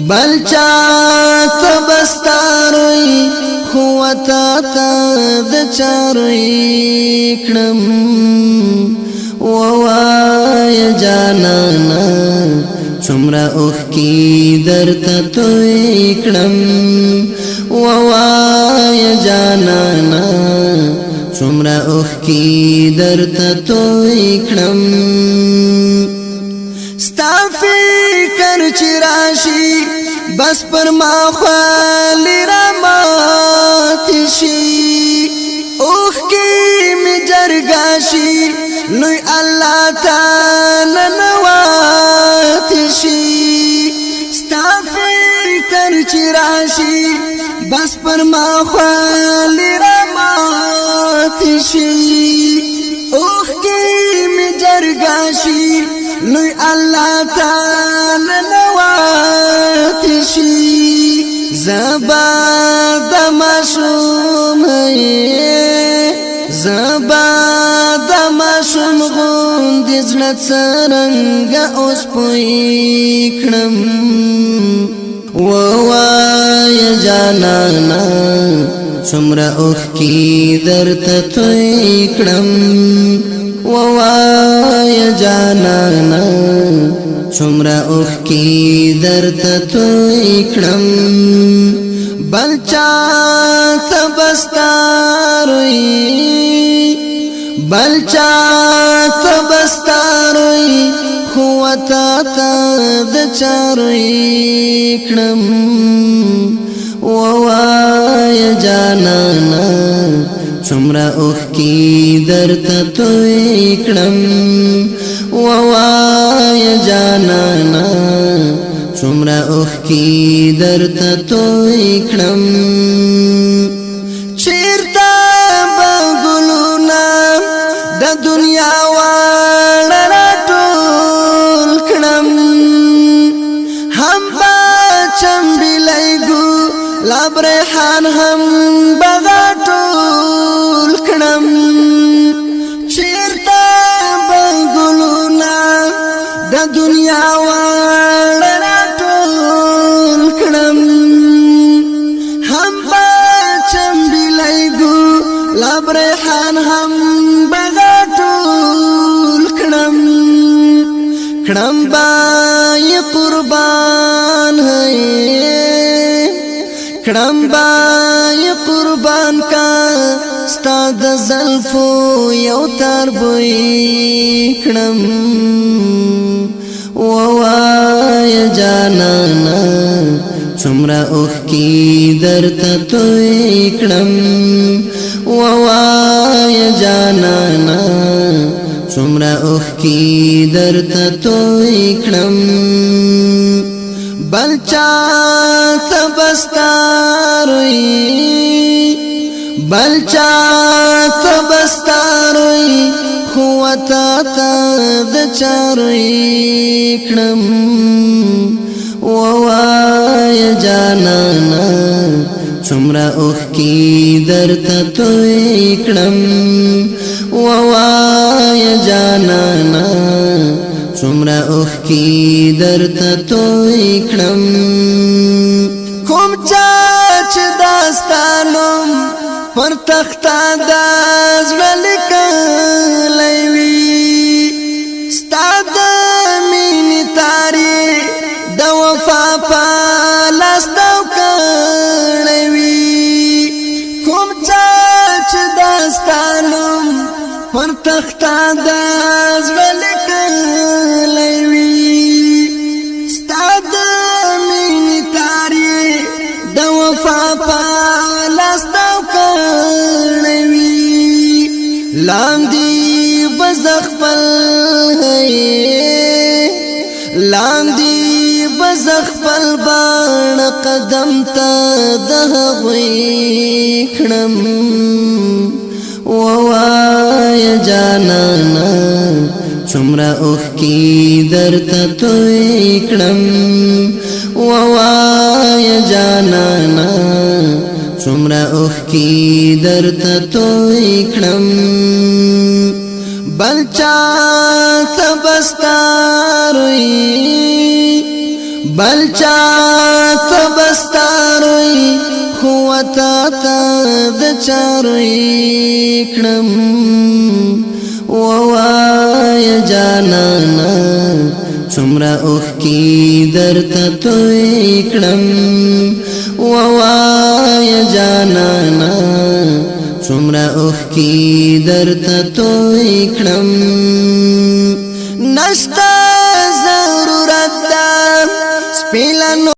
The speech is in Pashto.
بلچا تبستاروی خوتا تا دچاروی کڑم ووای جانانا چمرا اوخ کی درتا توی کڑم ووای جانانا چمرا اوخ کی درتا توی کڑم ستا فکر چراشی بس پر ما خوالی راماتی شی اوخ کی می جرگاشی لوی اللہ تعالی نواتی شی ستا فکر چراشی بس پر ما خوالی راماتی شی اوخ کی می جرگاشی لوی اللہ تعالی نواتی شی زبا دمشوم زبا دمشوم غوندی زړه څرنګه اوس پوی کړم ووای جانانا څومره اوښکې درته توی کړم ووای جانانا څومره اوښکې درته توی کړم بل چاته بستاروی خوتا تا دچاروی کړم ووای جانانا څومره اوښکې درته توی کړم ووای جانانا څومره اوښکې درته توی کړم چیرته به ګلونه د دنیا واړه راټول کړم هم به چمبیلی ګلاب ریحان هم به غاټول کړم چیرته به ګلونه د دنیا واړه راټول کړم هم به چمبیلی ګلاب ریحان هم به غاټول کړم کړم به قربان کړم به قربان کا ستا د زلفو یو تار بوی کړم ووای جانانا څومره اوښکې درته توی کړم ووای جانانا څومره اوښکې درته توی کړم بل چاته بستاروی خوتا تا دچاروی کړم ووای جانانا څومره اوښکې درته توی کړم ووای جانانا څومره اوښکې درته توی کړم کوم چا چې داستانم پر تخته د زړه لیکلی وي ستا د مینې تاریخ د وفا په لاس دو کړی وي کوم چا چې داستانم پر تخته د زړه لیکلی وي ستا د مینې تاریخ د وفا په لاس دو کړی وي لاندې بزخپل باڼه قدم ته د هغوی کړم ووای جانانا څومره اوښکې درته توی کړم ووای جانانا څومره اوښکې درته توی کړم بلچا تبستاروی بلچا تبستاروی خوتا تا دچاروی کړم ووای جانانا څومره اوښ کی درته توی کړم ووای جانانا څومره اوښ کی درته توی کړم نشته ضرورت ده سپیلنو